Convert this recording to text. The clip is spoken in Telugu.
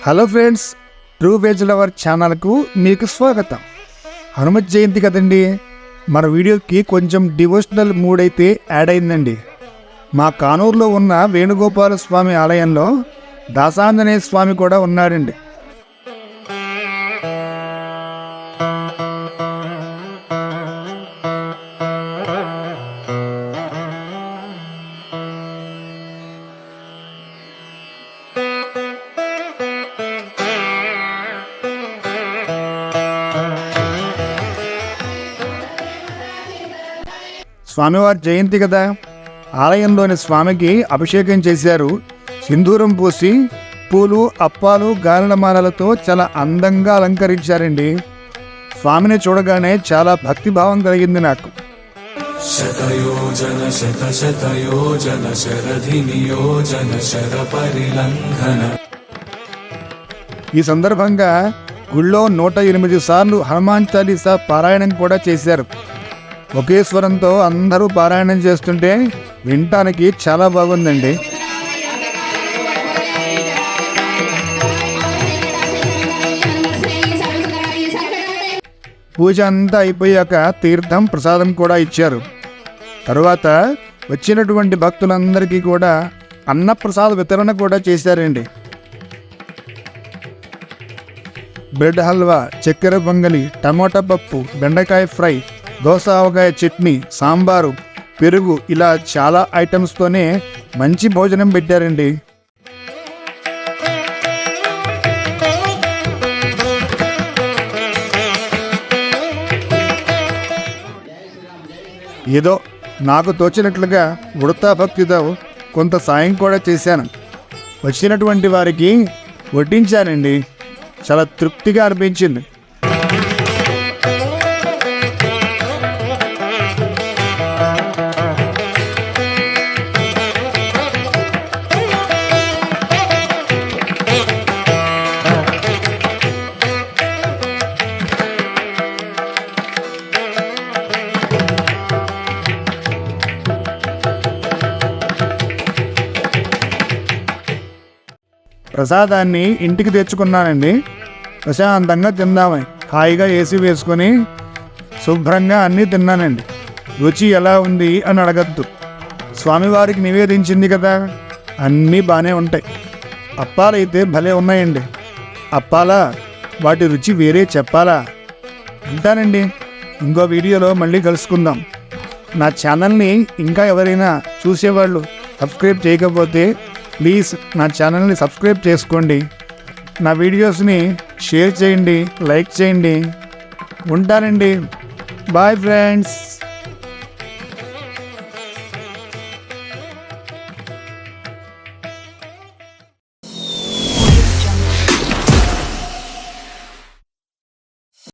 Hello friends, true veg lover ఛానల్కు మీకు స్వాగతం. హనుమత్ జయంతి కదండి, మన వీడియోకి కొంచెం డివోషనల్ మూడ్ అయితే యాడ్ అయిందండి. మా కానూరులో ఉన్న వేణుగోపాల స్వామి ఆలయంలో దాసాంజనేయ స్వామి కూడా ఉన్నాడండి. స్వామివారి జయంతి కదా, ఆలయంలోని స్వామికి అభిషేకం చేశారు. సింధూరం పూసి పూలు, అప్పాలు, గాలిమాలలతో చాలా అందంగా అలంకరించారండి. స్వామిని చూడగానే చాలా భక్తిభావం కలిగింది నాకు. శతయోజన శత శతయోజన శరధి నియోజన శర పరిలంఘన. ఈ సందర్భంగా గుళ్ళో 108 సార్లు హనుమాన్ చాలీసా పారాయణం కూడా చేశారు. ఒకే స్వరంతో అందరూ పారాయణం చేస్తుంటే వినటానికి చాలా బాగుందండి. పూజ అంతా అయిపోయాక తీర్థం ప్రసాదం కూడా ఇచ్చారు. తరువాత వచ్చినటువంటి భక్తులందరికీ కూడా అన్నప్రసాద వితరణ కూడా చేశారండి. బ్రెడ్ హల్వా, చక్కెర పొంగలి, టమోటా పప్పు, బెండకాయ ఫ్రై, దోస ఆవకాయ చట్నీ, సాంబారు, పెరుగు, ఇలా చాలా ఐటమ్స్తోనే మంచి భోజనం పెట్టారండి. ఏదో నాకు తోచినట్లుగా ఉడతా భక్తితో కొంత సాయం కూడా చేశాను. వచ్చినటువంటి వారికి వడ్డించానండి. చాలా తృప్తిగా అనిపించింది. ప్రసాదాన్ని ఇంటికి తెచ్చుకున్నానండి. ప్రశాంతంగా తిందామని హాయిగా ఏసీ వేసుకొని శుభ్రంగా అన్నీ తిన్నానండి. రుచి ఎలా ఉంది అని అడగద్దు, స్వామివారికి నివేదించింది కదా, అన్నీ బాగానే ఉంటాయి. అప్పాలైతే భలే ఉన్నాయండి. అప్పాలా, వాటి రుచి వేరే చెప్పాలా? ఉంటానండి. ఇంకో వీడియోలో మళ్ళీ కలుసుకుందాం. నా ఛానల్ని ఇంకా ఎవరైనా చూసేవాళ్ళు సబ్స్క్రైబ్ చేయకపోతే ప్లీజ్ నా ఛానల్ని సబ్స్క్రైబ్ చేసుకోండి. నా వీడియోస్ని షేర్ చేయండి, లైక్ చేయండి. ఉంటానండి. Bye friends.